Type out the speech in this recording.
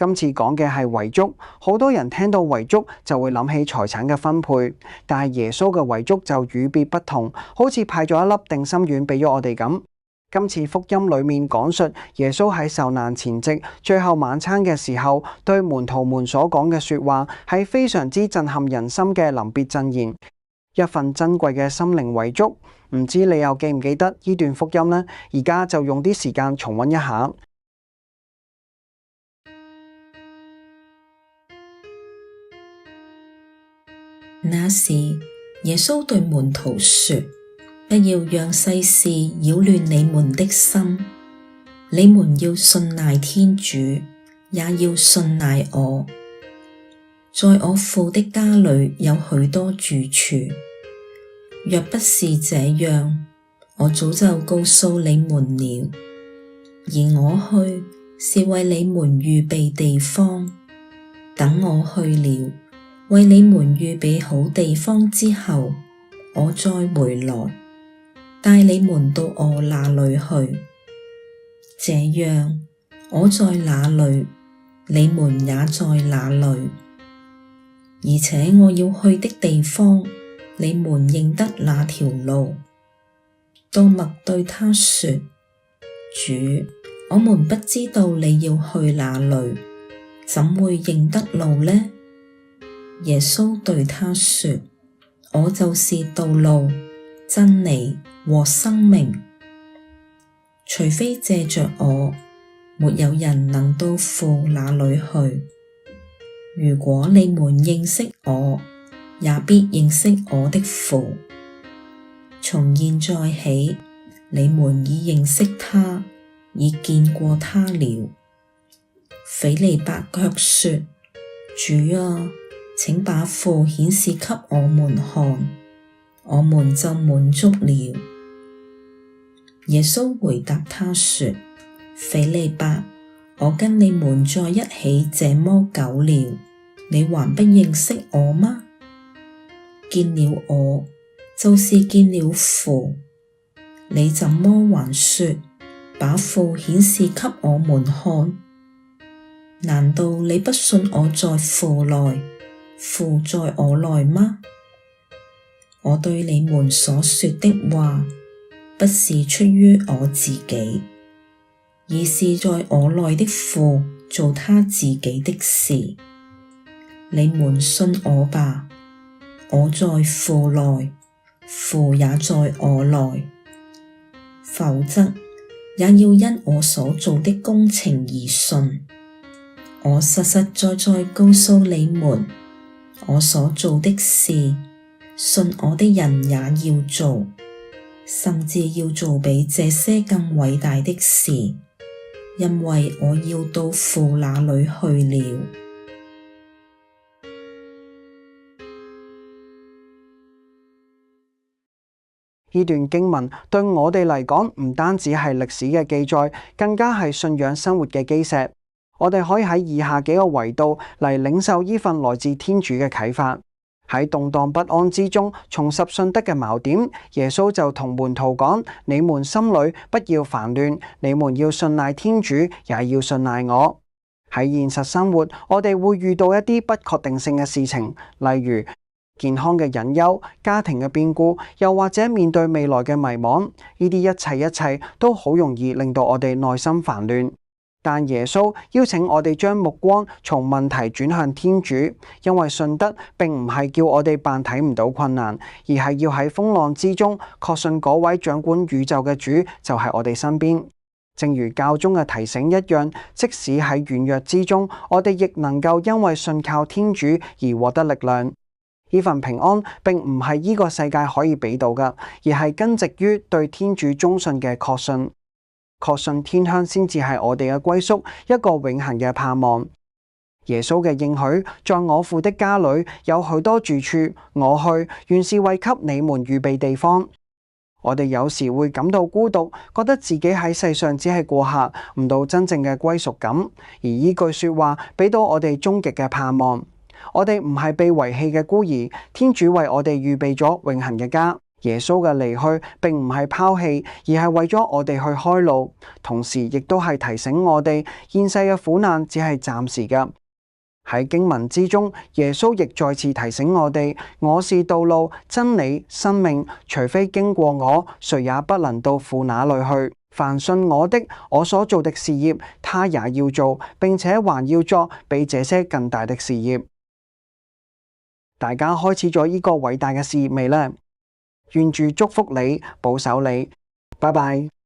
今次講嘅係遺囑，好多人聽到遺囑就會諗起財產嘅分配，但係耶穌嘅遺囑就與別不同，好似派咗一粒定心丸俾咗我哋咁。今次福音裏面講述耶穌喺受難前夕、最後晚餐嘅時候，對門徒們所講嘅說話，係非常之震撼人心嘅臨別贈言，一份珍貴嘅心靈遺囑。唔知你又記唔記得呢段福音呢？而家就用啲時間重溫一下。那時，耶穌對門徒說：不要讓世事擾亂你們的心，你們要信賴天主，也要信賴我。在我父的家裏有許多住處，若不是這樣，我早就告訴你們了。而我去，是為你們預備地方。等我去了，為你們預備好地方之後，我再回來，帶你們到我那裏去。這樣，我在哪裏，你們也在哪裏。而且我要去的地方，你們認得那條路。多默對他說：主，我們不知道你要去哪裏，怎會認得路呢？耶穌對他說：我就是道路、真理和生命，除非借着我，沒有人能到父那裏去。如果你們認識我，也必認識我的父。從現在起，你們已認識他，已見過他了。斐理伯卻說：主啊，請把父顯示給我們看，我們就滿足了。耶穌回答他說：斐理伯，我跟你們在一起這麼久了，你還不認識我嗎？見了我，就是見了父。你怎麼還說，把父顯示給我們看？難道你不信我在父內，父在我內嗎？我對你們所說的話，不是出於我自己，而是在我內的父做他自己的事。你們信我吧，我在父內，父也在我內。否則，也要因我所做的工程而信。我實實在在告訴你們，我所做的事，信我的人也要做，甚至要做比這些更偉大的事，因為我要到父那裏去了。呢段經文對我哋嚟講，唔單止係歷史嘅記載，更加係信仰生活嘅基石。我哋可以喺以下幾個維度嚟領受呢份來自天主嘅啟發。喺動盪不安之中，重拾信德嘅錨點，耶穌就同門徒講：你們心裏不要煩亂，你們要信賴天主，也要信賴我。喺現實生活，我哋會遇到一啲不確定性嘅事情，例如健康嘅隱憂、家庭嘅變故，又或者面對未來嘅迷惘，呢啲一切都好容易令到我哋內心煩亂。但耶穌邀請我哋將目光從問題轉向天主，因為信德並唔係叫我哋扮睇唔到困難，而係要喺風浪之中確信嗰位掌管宇宙嘅主就係我哋身邊。正如教宗嘅提醒一樣，即使喺軟弱之中，我哋亦能夠因為信靠天主而獲得力量。呢份平安並唔係呢個世界可以俾到嘅，而係根植於對天主忠信嘅確信。確信天鄉先至係我哋嘅歸宿，一個永恆嘅盼望。耶穌嘅應許，在我父的家裏有許多住處，我去原是為給你們預備地方。我哋有時會感到孤獨，覺得自己喺世上只係過客，唔到真正嘅歸屬感。而呢句說話俾到我哋終極嘅盼望。我哋唔係被遺棄嘅孤兒，天主為我哋預備咗永恆嘅家。耶穌嘅離去並唔係拋棄，而係為咗我哋去開路，同時亦都係提醒我哋現世嘅苦難只係暫時嘅。喺經文之中，耶穌亦再次提醒我哋：我是道路、真理、生命，除非經過我，誰也不能到父那裏去。凡信我的，我所做的事業，他也要做，並且還要作比這些更大的事業。大家開始咗呢個偉大嘅事業未呢？願主祝福你，保守你。拜拜。